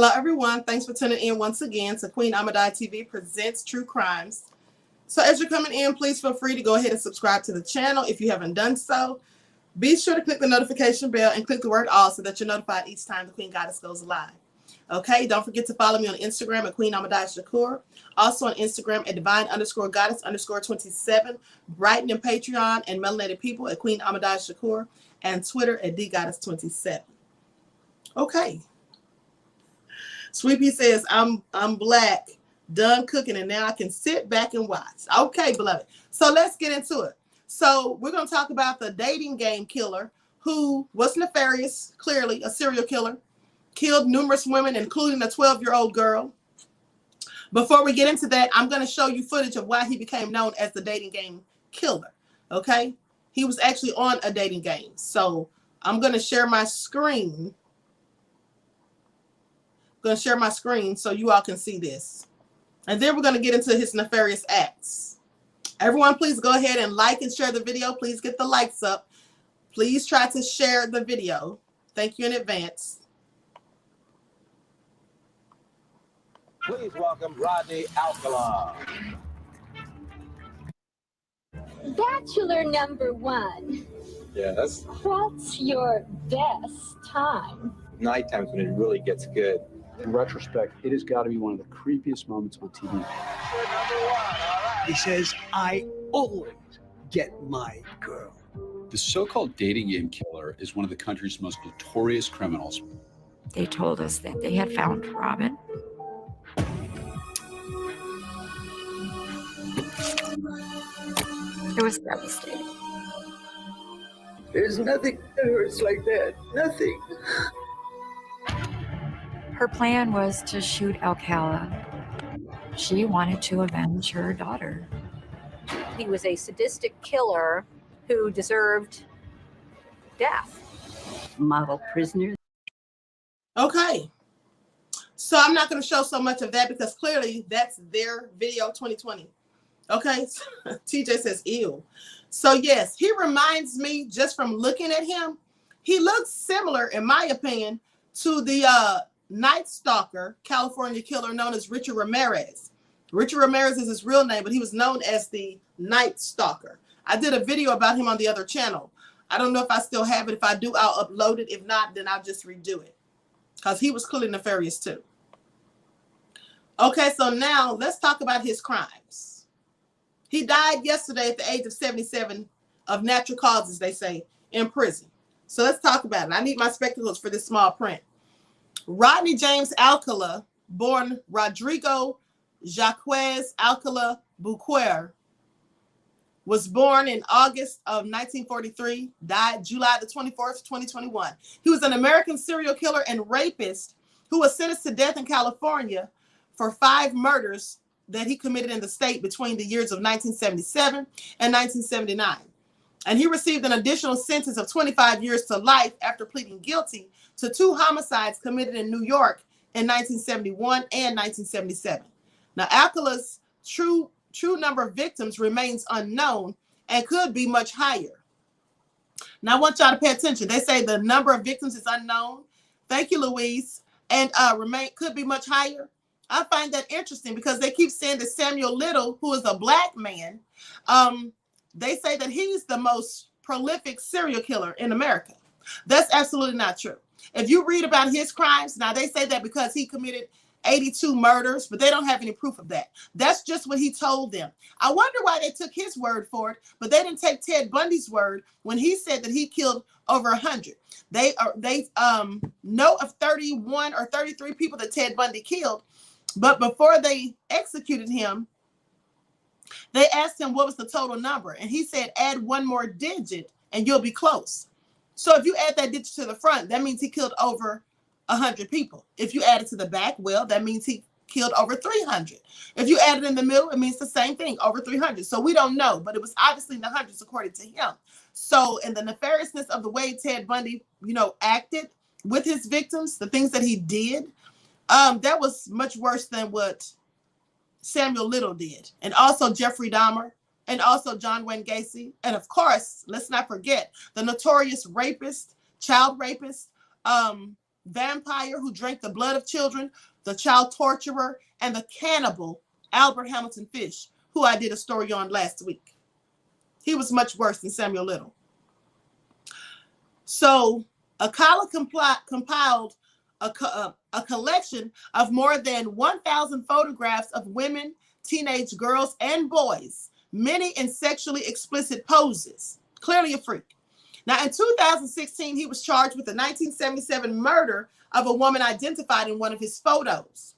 Hello, everyone. Thanks for tuning in once again to Queen Ahmadiyyah TV presents True Crimes. So as you're coming in, please feel free to go ahead and subscribe to the channel if you haven't done so. Be sure to click the notification bell and click the word all so that you're notified each time the Queen Goddess goes live. Okay, don't forget to follow me on Instagram at QueenAhmadiyyah. Also on Instagram at divine_goddess_27, Brighton and Patreon and Melanated People at Queen Ahmadiyyah, and Twitter at dgoddess27. Okay. Sweepy says, I'm black, done cooking, and now I can sit back and watch. Okay, beloved. So let's get into it. So we're going to talk about the dating game killer who was nefarious, clearly a serial killer, killed numerous women, including a 12-year-old girl. Before we get into that, I'm going to show you footage of why he became known as the dating game killer. Okay? He was actually on a dating game. So I'm going to share my screen. I'm going to share my screen so you all can see this. And then we're going to get into his nefarious acts. Everyone, please go ahead and like and share the video. Please get the likes up. Please try to share the video. Thank you in advance. Please welcome Rodney Alcala. Bachelor number one. Yes. What's your best time? Night times when it really gets good. In retrospect, it has got to be one of the creepiest moments on TV. He says, I always get my girl. The so-called dating game killer is one of the country's most notorious criminals. They told us that they had found Robin. It was devastating. There's nothing that hurts like that. Nothing. Her plan was to shoot Alcala. She wanted to avenge her daughter. He was a sadistic killer who deserved death. Model prisoner. Okay. So I'm not going to show so much of that because clearly that's their video 2020. Okay. TJ says, ew. So yes, he reminds me just from looking at him. He looks similar, in my opinion, to the Night Stalker California killer known as Richard Ramirez. Richard Ramirez is his real name, but he was known as the Night Stalker. I did a video about him on the other channel. I don't know if I still have it. If I do, I'll upload it. If not, then I'll just redo it because he was clearly nefarious too. Okay, so now let's talk about his crimes. He died yesterday at the age of 77 of natural causes, they say, in prison. So let's talk about it. I need my spectacles for this small print. Rodney James Alcala, born Rodrigo Jacques Alcala Buquer, was born in August of 1943, died July the 24th, 2021. He was an American serial killer and rapist who was sentenced to death in California for 5 murders that he committed in the state between the years of 1977 and 1979. And he received an additional sentence of 25 years to life after pleading guilty to 2 homicides committed in New York in 1971 and 1977. Now, Alcala's true number of victims remains unknown and could be much higher. Now, I want y'all to pay attention. They say the number of victims is unknown. Thank you, Louise. And could be much higher. I find that interesting because they keep saying that Samuel Little, who is a black man, they say that he's the most prolific serial killer in America. That's absolutely not true. If you read about his crimes, now they say that because he committed 82 murders, but they don't have any proof of that. That's just what he told them. I wonder why they took his word for it, but they didn't take Ted Bundy's word when he said that he killed over 100. They know of 31 or 33 people that Ted Bundy killed, but before they executed him, they asked him what was the total number, and he said, add 1 more digit and you'll be close. So if you add that digit to the front, that means he killed over 100 people. If you add it to the back, well, that means he killed over 300. If you add it in the middle, it means the same thing, over 300. So we don't know, but it was obviously in the hundreds according to him. So in the nefariousness of the way Ted Bundy, acted with his victims, the things that he did, that was much worse than what Samuel Little did. And also Jeffrey Dahmer, and also John Wayne Gacy. And of course, let's not forget the notorious rapist, child rapist, vampire who drank the blood of children, the child torturer, and the cannibal Albert Hamilton Fish, who I did a story on last week. He was much worse than Samuel Little. So Alcala compiled a collection of more than 1,000 photographs of women, teenage girls, and boys, many in sexually explicit poses. Clearly a freak. Now, in 2016, he was charged with the 1977 murder of a woman identified in one of his photos.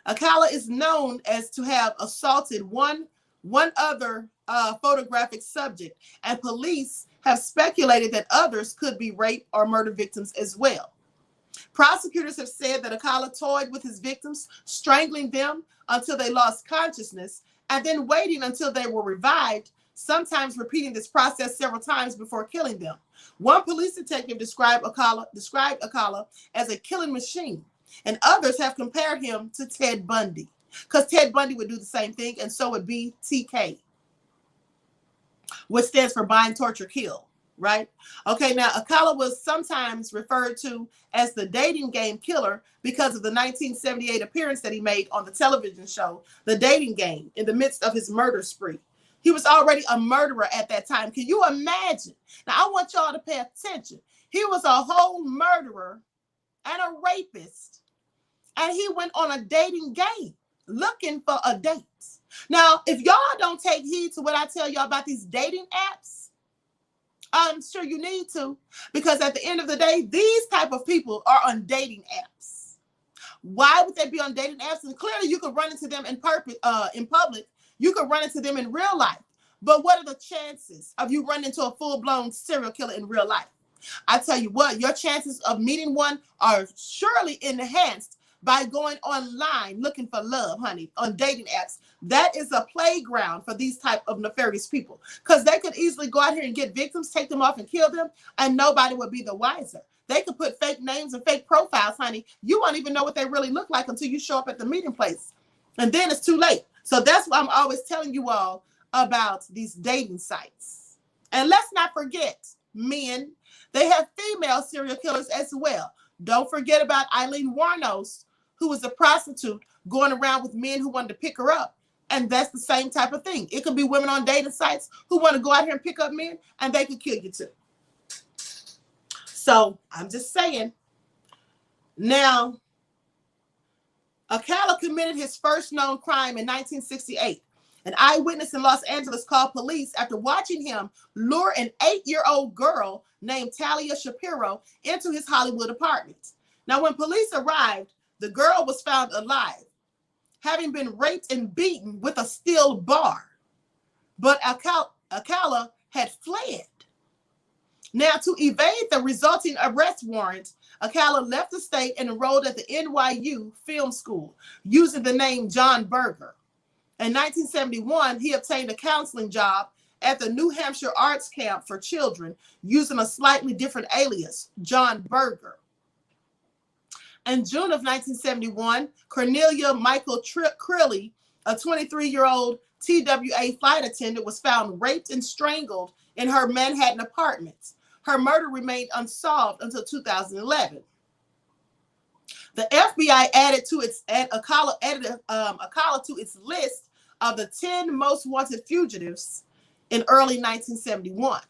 Alcala is known as to have assaulted one other photographic subject, and police have speculated that others could be rape or murder victims as well. Prosecutors have said that Alcala toyed with his victims, strangling them until they lost consciousness, and then waiting until they were revived, sometimes repeating this process several times before killing them. One police detective described Alcala as a killing machine, and others have compared him to Ted Bundy, because Ted Bundy would do the same thing, and so would BTK, which stands for bind, torture, kill, right? Okay, now Alcala was sometimes referred to as the dating game killer because of the 1978 appearance that he made on the television show, The Dating Game, in the midst of his murder spree. He was already a murderer at that time. Can you imagine? Now, I want y'all to pay attention. He was a whole murderer and a rapist, and he went on a dating game looking for a date. Now, if y'all don't take heed to what I tell y'all about these dating apps, I'm sure you need to, because at the end of the day, these type of people are on dating apps. Why would they be on dating apps? And clearly you could run into them in public. You could run into them in real life. But what are the chances of you running into a full-blown serial killer in real life? I tell you what, your chances of meeting one are surely enhanced by going online looking for love, honey, on dating apps. That is a playground for these type of nefarious people, because they could easily go out here and get victims, take them off and kill them, and nobody would be the wiser. They could put fake names and fake profiles, honey. You won't even know what they really look like until you show up at the meeting place. And then it's too late. So that's why I'm always telling you all about these dating sites. And let's not forget, men, they have female serial killers as well. Don't forget about Eileen Warnos, who was a prostitute going around with men who wanted to pick her up. And that's the same type of thing. It could be women on dating sites who want to go out here and pick up men, and they could kill you too. So I'm just saying. Now, Alcala committed his first known crime in 1968. An eyewitness in Los Angeles called police after watching him lure an 8-year-old girl named Talia Shapiro into his Hollywood apartment. Now, when police arrived, the girl was found alive, having been raped and beaten with a steel bar. But Alcala had fled. Now, to evade the resulting arrest warrant, Alcala left the state and enrolled at the NYU Film School using the name John Berger. In 1971, he obtained a counseling job at the New Hampshire Arts Camp for Children using a slightly different alias, John Berger. In June of 1971, Cornelia Michael Crilly, a 23-year-old TWA flight attendant, was found raped and strangled in her Manhattan apartment. Her murder remained unsolved until 2011. The FBI added Alcala to its list of the 10 most wanted fugitives in early 1971.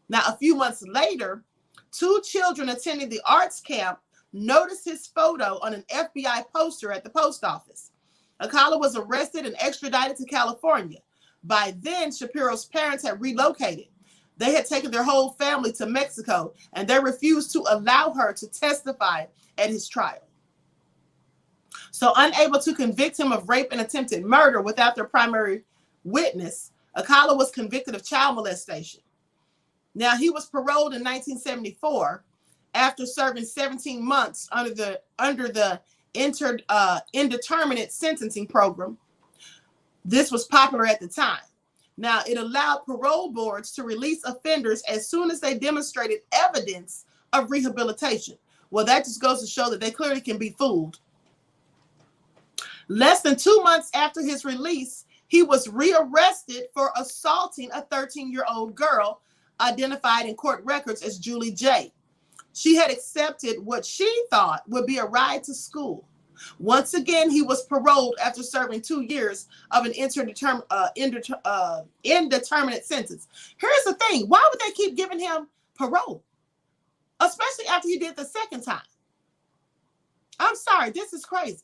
Now, a few months later, 2 children attending the arts camp noticed his photo on an FBI poster at the post office. Alcala was arrested and extradited to California. By then, Shapiro's parents had relocated. They had taken their whole family to Mexico, and they refused to allow her to testify at his trial. So, unable to convict him of rape and attempted murder without their primary witness, Alcala was convicted of child molestation. Now, he was paroled in 1974 after serving 17 months under the indeterminate sentencing program. This was popular at the time. Now, it allowed parole boards to release offenders as soon as they demonstrated evidence of rehabilitation. Well, that just goes to show that they clearly can be fooled. Less than 2 months after his release, he was rearrested for assaulting a 13-year-old girl identified in court records as Julie J. She had accepted what she thought would be a ride to school. Once again, he was paroled after serving 2 years of an indeterminate sentence. Here's the thing. Why would they keep giving him parole? Especially after he did the second time. I'm sorry, this is crazy.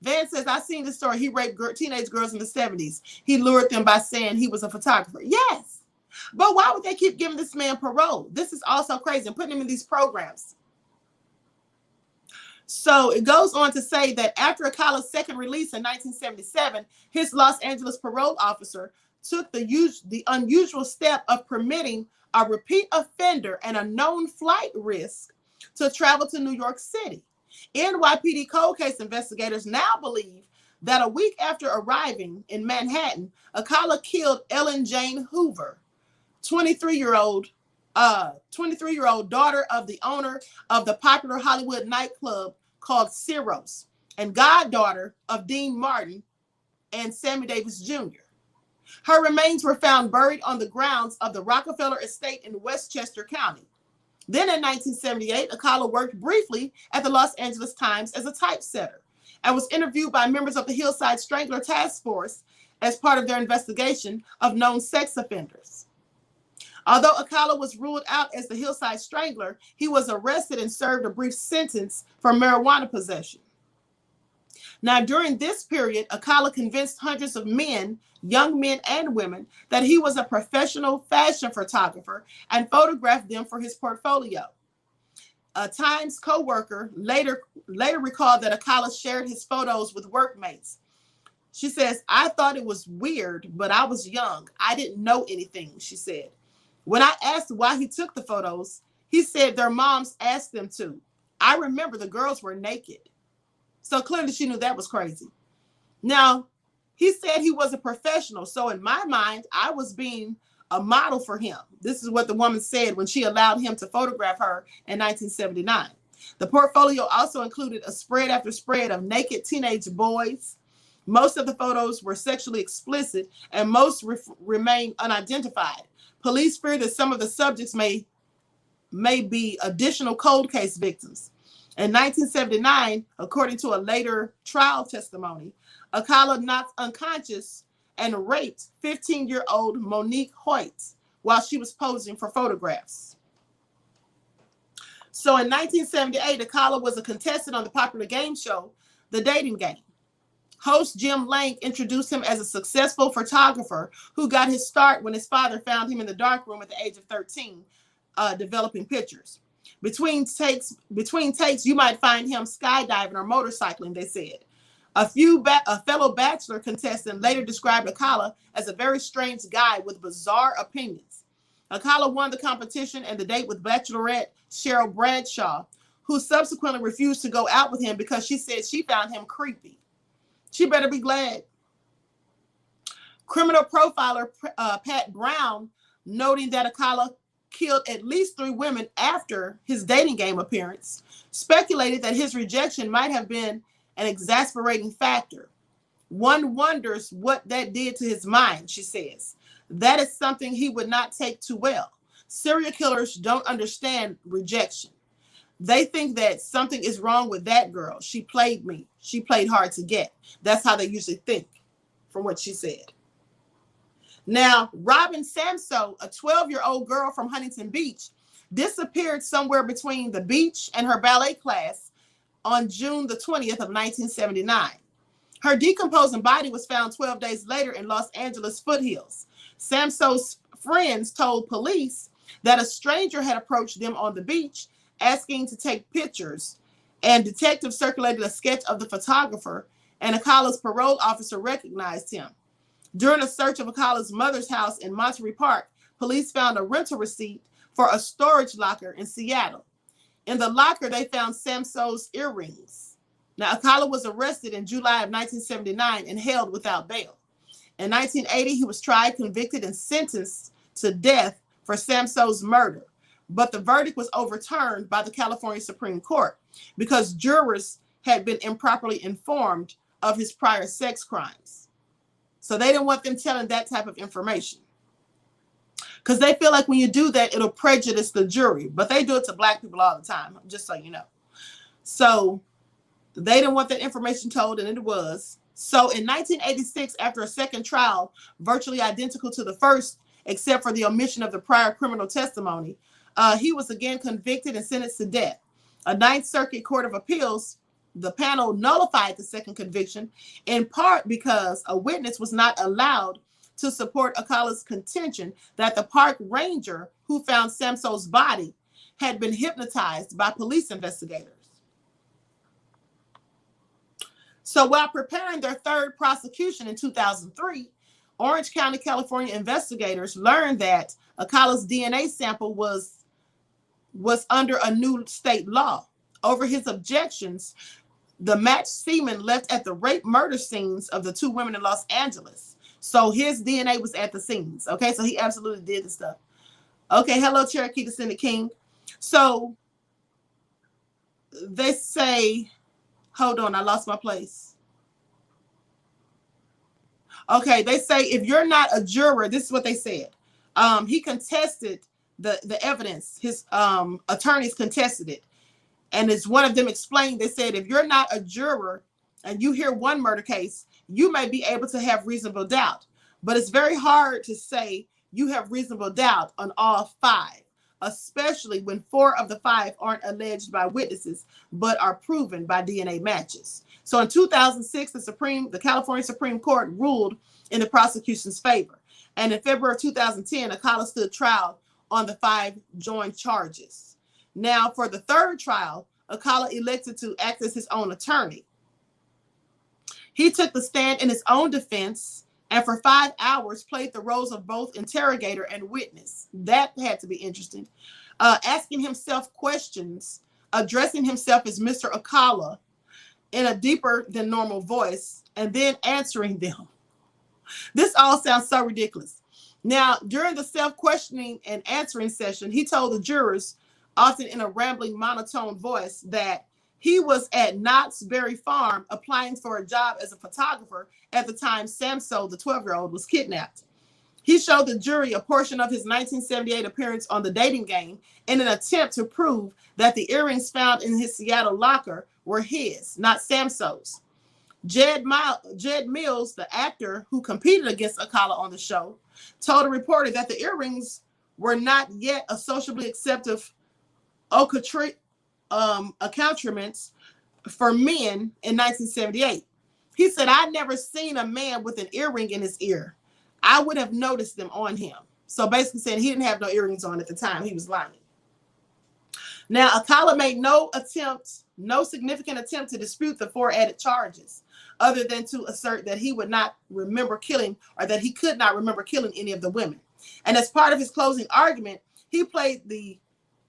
Van says, I seen the story. He raped teenage girls in the 70s. He lured them by saying he was a photographer. Yes. But why would they keep giving this man parole? This is also crazy and putting him in these programs. So it goes on to say that after Alcala's second release in 1977, his Los Angeles parole officer took the unusual step of permitting a repeat offender and a known flight risk to travel to New York City. NYPD cold case investigators now believe that a week after arriving in Manhattan, Alcala killed Ellen Jane Hoover, 23-year-old daughter of the owner of the popular Hollywood nightclub called Ciro's, and goddaughter of Dean Martin and Sammy Davis Jr. Her remains were found buried on the grounds of the Rockefeller Estate in Westchester County. Then in 1978, Alcala worked briefly at the Los Angeles Times as a typesetter and was interviewed by members of the Hillside Strangler Task Force as part of their investigation of known sex offenders. Although Alcala was ruled out as the Hillside Strangler, he was arrested and served a brief sentence for marijuana possession. Now, during this period, Alcala convinced hundreds of men, young men and women, that he was a professional fashion photographer and photographed them for his portfolio. A Times co-worker later recalled that Alcala shared his photos with workmates. She says, I thought it was weird, but I was young. I didn't know anything, she said. When I asked why he took the photos, he said their moms asked them to. I remember the girls were naked. So clearly she knew that was crazy. Now, he said he was a professional. So in my mind, I was being a model for him. This is what the woman said when she allowed him to photograph her in 1979. The portfolio also included a spread after spread of naked teenage boys. Most of the photos were sexually explicit and most remain unidentified. Police fear that some of the subjects may be additional cold case victims. In 1979, according to a later trial testimony, Alcala knocked unconscious and raped 15-year-old Monique Hoyt while she was posing for photographs. So in 1978, Alcala was a contestant on the popular game show, The Dating Game. Host Jim Lank introduced him as a successful photographer who got his start when his father found him in the darkroom at the age of 13, developing pictures. Between takes, you might find him skydiving or motorcycling, they said. A fellow Bachelor contestant later described Alcala as a very strange guy with bizarre opinions. Alcala won the competition and the date with Bachelorette Cheryl Bradshaw, who subsequently refused to go out with him because she said she found him creepy. She better be glad. Criminal profiler Pat Brown, noting that Alcala killed at least 3 women after his dating game appearance, speculated that his rejection might have been an exasperating factor. One wonders what that did to his mind, she says. That is something he would not take too well. Serial killers don't understand rejection. They think that something is wrong with that girl. She played me. She played hard to get. That's how they usually think, from what she said. Now, Robin Samso, a 12-year-old girl from Huntington Beach, disappeared somewhere between the beach and her ballet class on June the 20th of 1979. Her decomposing body was found 12 days later in Los Angeles foothills. Samso's friends told police that a stranger had approached them on the beach asking to take pictures, and detectives circulated a sketch of the photographer, and Alcala's parole officer recognized him. During a search of Alcala's mother's house in Monterey Park, police found a rental receipt for a storage locker in Seattle. In the locker, they found Samso's earrings. Now, Alcala was arrested in July of 1979 and held without bail. In 1980, he was tried, convicted, and sentenced to death for Samso's murder. But the verdict was overturned by the California Supreme Court because jurors had been improperly informed of his prior sex crimes. So they didn't want them telling that type of information. because they feel like when you do that, it'll prejudice the jury. But they do it to Black people all the time, just so you know. So they didn't want that information told, and it was. So in 1986, after a second trial, virtually identical to the first, except for the omission of the prior criminal testimony, he was again convicted and sentenced to death. A Ninth Circuit Court of Appeals, the panel nullified the second conviction, in part because a witness was not allowed to support Alcala's contention that the park ranger who found Samso's body had been hypnotized by police investigators. So while preparing their third prosecution in 2003, Orange County, California investigators learned that Alcala's DNA sample was under a new state law. Over his objections, the matched semen left at the rape murder scenes of the two women in Los Angeles. So his DNA was at the scenes. Okay, so he absolutely did the stuff. Okay, hello, Cherokee Descendant King. So they say, hold on, I lost my place. Okay, they say if you're not a juror, this is what they said. He contested the evidence. His attorneys contested it. And as one of them explained, they said, if you're not a juror and you hear one murder case, you may be able to have reasonable doubt. But it's very hard to say you have reasonable doubt on all five, especially when 4 of the 5 aren't alleged by witnesses, but are proven by DNA matches. So in 2006, the California Supreme Court ruled in the prosecution's favor. And in February of 2010, Alcala stood trial on the 5 joint charges. Now, for the third trial, Alcala elected to act as his own attorney. He took the stand in his own defense and for 5 hours played the roles of both interrogator and witness. That had to be interesting. Asking himself questions, addressing himself as Mr. Alcala in a deeper than normal voice, and then answering them. This all sounds so ridiculous. Now, during the self-questioning and answering session, he told the jurors, often in a rambling monotone voice, that he was at Knott's Berry Farm applying for a job as a photographer at the time Samso, the 12-year-old, was kidnapped. He showed the jury a portion of his 1978 appearance on The Dating Game in an attempt to prove that the earrings found in his Seattle locker were his, not Samso's. Jed Mills, the actor who competed against Alcala on the show, told a reporter that the earrings were not yet a sociably acceptable accoutrements for men in 1978. He said, "I'd never seen a man with an earring in his ear. I would have noticed them on him." So basically saying he didn't have no earrings on at the time. He was lying. Now, Alcala made no significant attempt to dispute the 4 added charges, other than to assert that he would not remember killing, or that he could not remember killing any of the women. And as part of his closing argument, he played the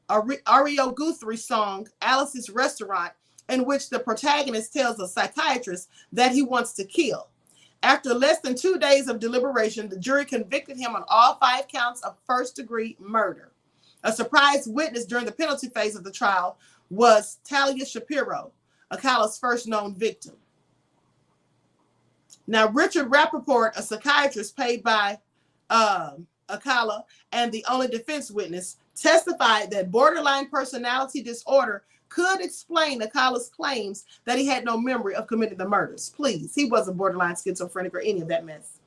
Ario Guthrie song, Alice's Restaurant, in which the protagonist tells a psychiatrist that he wants to kill. After less than 2 days of deliberation, the jury convicted him on all 5 counts of first-degree murder. A surprise witness during the penalty phase of the trial was Talia Shapiro, Alcala's first known victim. Now, Richard Rappaport, a psychiatrist paid by Alcala and the only defense witness, testified that borderline personality disorder could explain Alcala's claims that he had no memory of committing the murders. Please, he wasn't borderline schizophrenic or any of that mess.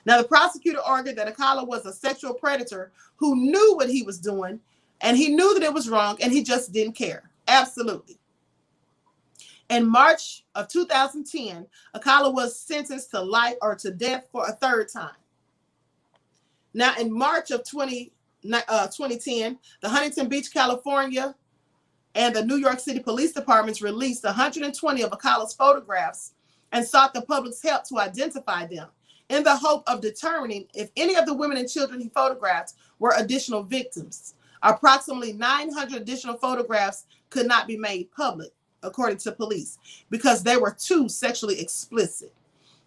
Now, the prosecutor argued that Alcala was a sexual predator who knew what he was doing, and he knew that it was wrong, and he just didn't care. Absolutely. In March of 2010, Alcala was sentenced to life or to death for a 3rd time. Now, in March of 2010, the Huntington Beach, California, and the New York City Police Departments released 120 of Alcala's photographs and sought the public's help to identify them, in the hope of determining if any of the women and children he photographed were additional victims. Approximately 900 additional photographs could not be made public, according to police, because they were too sexually explicit.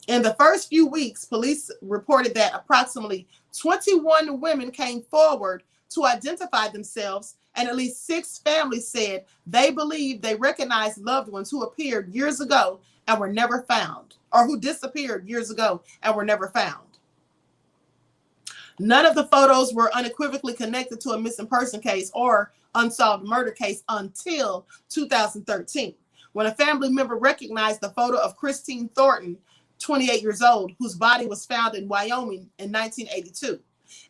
In the first few weeks, police reported that approximately 21 women came forward to identify themselves, and at least 6 families said they believed they recognized loved ones who appeared years ago and were never found, or who disappeared years ago and were never found. None of the photos were unequivocally connected to a missing person case or unsolved murder case until 2013, when a family member recognized the photo of Christine Thornton, 28 years old, whose body was found in Wyoming in 1982.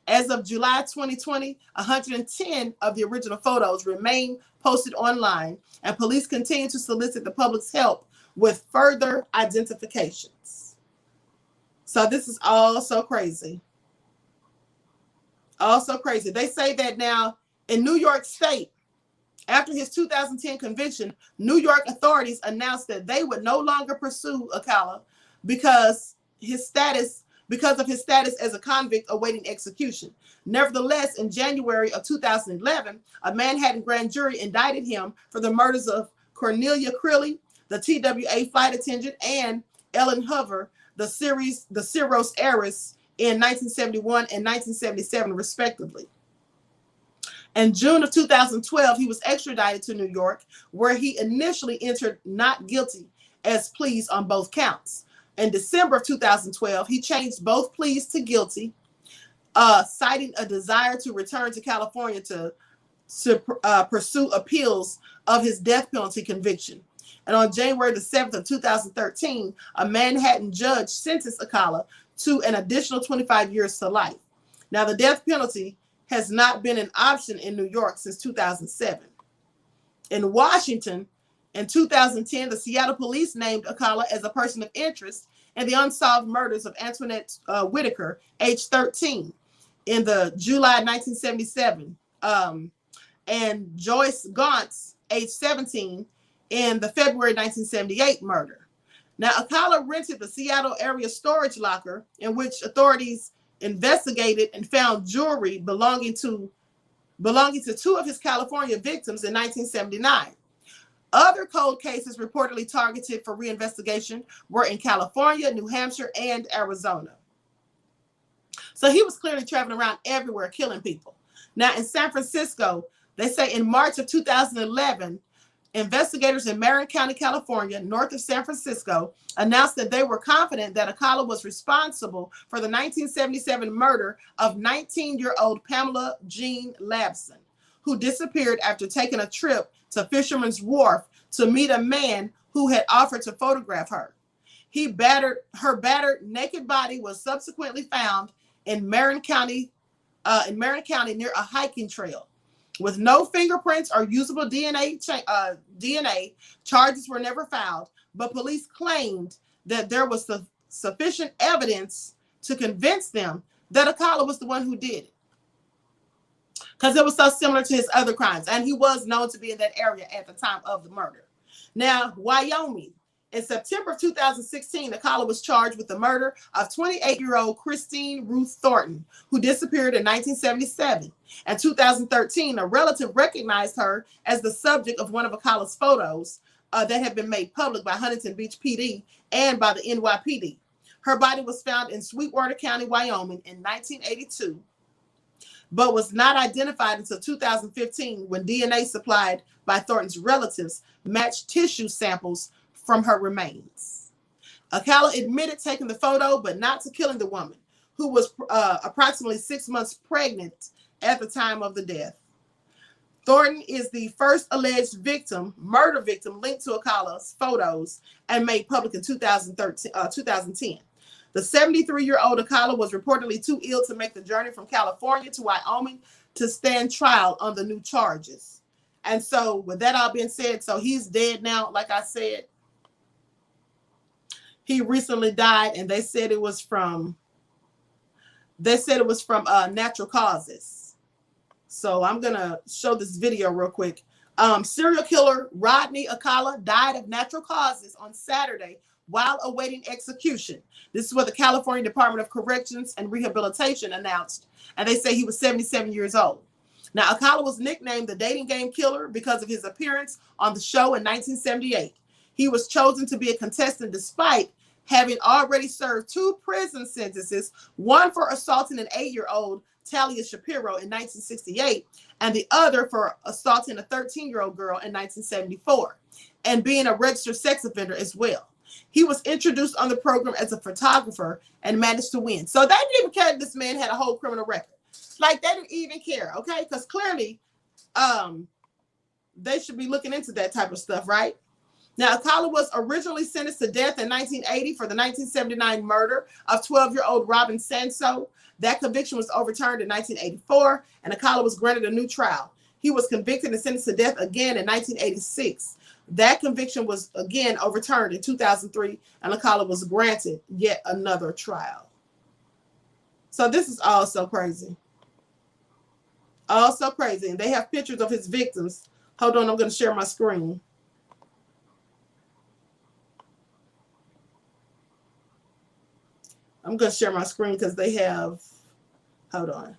As of July 2020, 110 of the original photos remain posted online, and police continue to solicit the public's help with further identifications. So this is all so crazy. All so crazy. They say that now in New York State, after his 2010 conviction, New York authorities announced that they would no longer pursue Alcala because of his status as a convict awaiting execution. Nevertheless, in January of 2011, a Manhattan grand jury indicted him for the murders of Cornelia Crilly, the TWA flight attendant, and Ellen Hoover, the Ciro's heiress, in 1971 and 1977, respectively. In June of 2012, he was extradited to New York, where he initially entered not guilty as pleas on both counts. In December of 2012, he changed both pleas to guilty, citing a desire to return to California to pursue appeals of his death penalty conviction. And on January the 7th of 2013, a Manhattan judge sentenced Alcala to an additional 25 years to life. Now, the death penalty has not been an option in New York since 2007. In Washington, in 2010, the Seattle police named Alcala as a person of interest in the unsolved murders of Antoinette Whitaker, age 13, in the July 1977, and Joyce Gauntz, age 17, in the February 1978 murder. Now, Alcala rented the Seattle area storage locker in which authorities investigated and found jewelry belonging to two of his California victims in 1979. Other cold cases reportedly targeted for reinvestigation were in California, New Hampshire, and Arizona. So he was clearly traveling around everywhere killing people. Now, in San Francisco, they say in March of 2011, investigators in Marin County, California, north of San Francisco, announced that they were confident that Alcala was responsible for the 1977 murder of 19-year-old Pamela Jean Labson, who disappeared after taking a trip to Fisherman's Wharf to meet a man who had offered to photograph her. Her battered naked body was subsequently found in Marin County near a hiking trail. With no fingerprints or usable DNA, charges were never filed, but police claimed that there was sufficient evidence to convince them that Alcala was the one who did it, because it was so similar to his other crimes, and he was known to be in that area at the time of the murder. Now, Wyoming. In September of 2016, Alcala was charged with the murder of 28-year-old Christine Ruth Thornton, who disappeared in 1977. In 2013, a relative recognized her as the subject of one of Alcala's photos that had been made public by Huntington Beach PD and by the NYPD. Her body was found in Sweetwater County, Wyoming in 1982, but was not identified until 2015 when DNA supplied by Thornton's relatives matched tissue samples from her remains. Alcala admitted taking the photo, but not to killing the woman, who was approximately 6 months pregnant at the time of the death. Thornton is the first alleged murder victim linked to Alcala's photos and made public in 2010. The 73-year-old Alcala was reportedly too ill to make the journey from California to Wyoming to stand trial on the new charges. And so with that all being said, so he's dead now, like I said. He recently died, and they said it was from natural causes. So I'm gonna show this video real quick. Serial killer Rodney Alcala died of natural causes on Saturday while awaiting execution. This is what the California Department of Corrections and Rehabilitation announced, and they say he was 77 years old. Now, Alcala was nicknamed the dating game killer because of his appearance on the show in 1978. He was chosen to be a contestant despite having already served 2 prison sentences, one for assaulting an 8-year-old Talia Shapiro in 1968, and the other for assaulting a 13-year-old girl in 1974, and being a registered sex offender as well. He was introduced on the program as a photographer and managed to win. So they didn't even care that this man had a whole criminal record. Like, they didn't even care, okay? Because clearly, they should be looking into that type of stuff, right? Now, Alcala was originally sentenced to death in 1980 for the 1979 murder of 12-year-old Robin Sanso. That conviction was overturned in 1984, and Alcala was granted a new trial. He was convicted and sentenced to death again in 1986. That conviction was again overturned in 2003, and Alcala was granted yet another trial. So this is all so crazy. All so crazy. And they have pictures of his victims. Hold on, I'm going to share my screen. I'm going to share my screen because they have, hold on.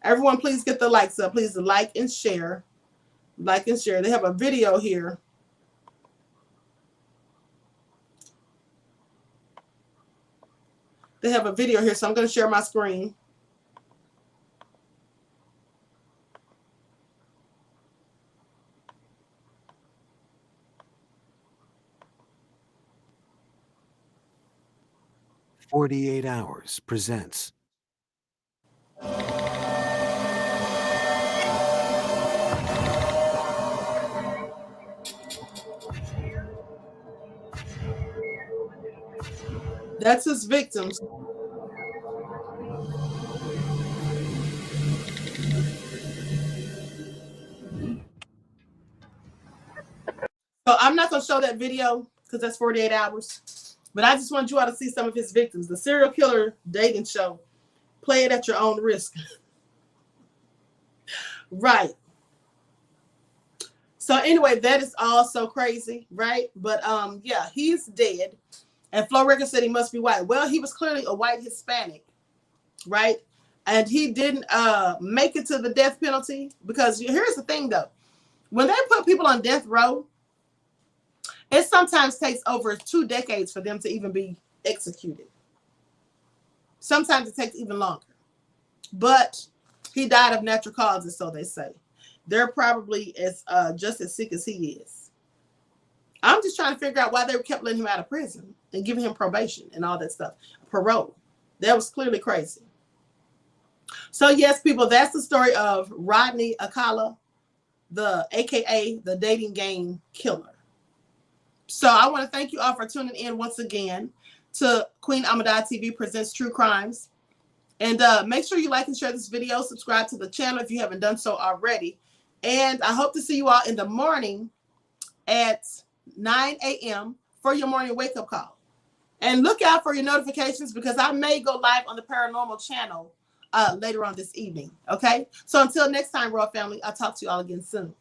Everyone, please get the likes up. Please like and share. Like and share. They have a video here. They have a video here, so I'm going to share my screen. "48 Hours" presents That's his victims. So I'm not going to show that video because that's 48 hours. But I just want you all to see some of his victims. The serial killer dating show. Play it at your own risk. Right. So anyway, that is all so crazy, right? But yeah, he's dead. And Flo Rida said he must be white. Well, he was clearly a white Hispanic, right? And he didn't make it to the death penalty because here's the thing, though. When they put people on death row, it sometimes takes over 2 decades for them to even be executed. Sometimes it takes even longer. But he died of natural causes, so they say. They're probably just as sick as he is. I'm just trying to figure out why they kept letting him out of prison and giving him probation and all that stuff. Parole. That was clearly crazy. So yes, people, that's the story of Rodney Alcala, AKA the dating game killer. So I want to thank you all for tuning in once again to Queen Ahmadiyyah TV Presents True Crimes. And make sure you like and share this video. Subscribe to the channel if you haven't done so already. And I hope to see you all in the morning at 9 a.m. for your morning wake-up call. And look out for your notifications because I may go live on the paranormal channel later on this evening. Okay? So until next time, Royal Family, I'll talk to you all again soon.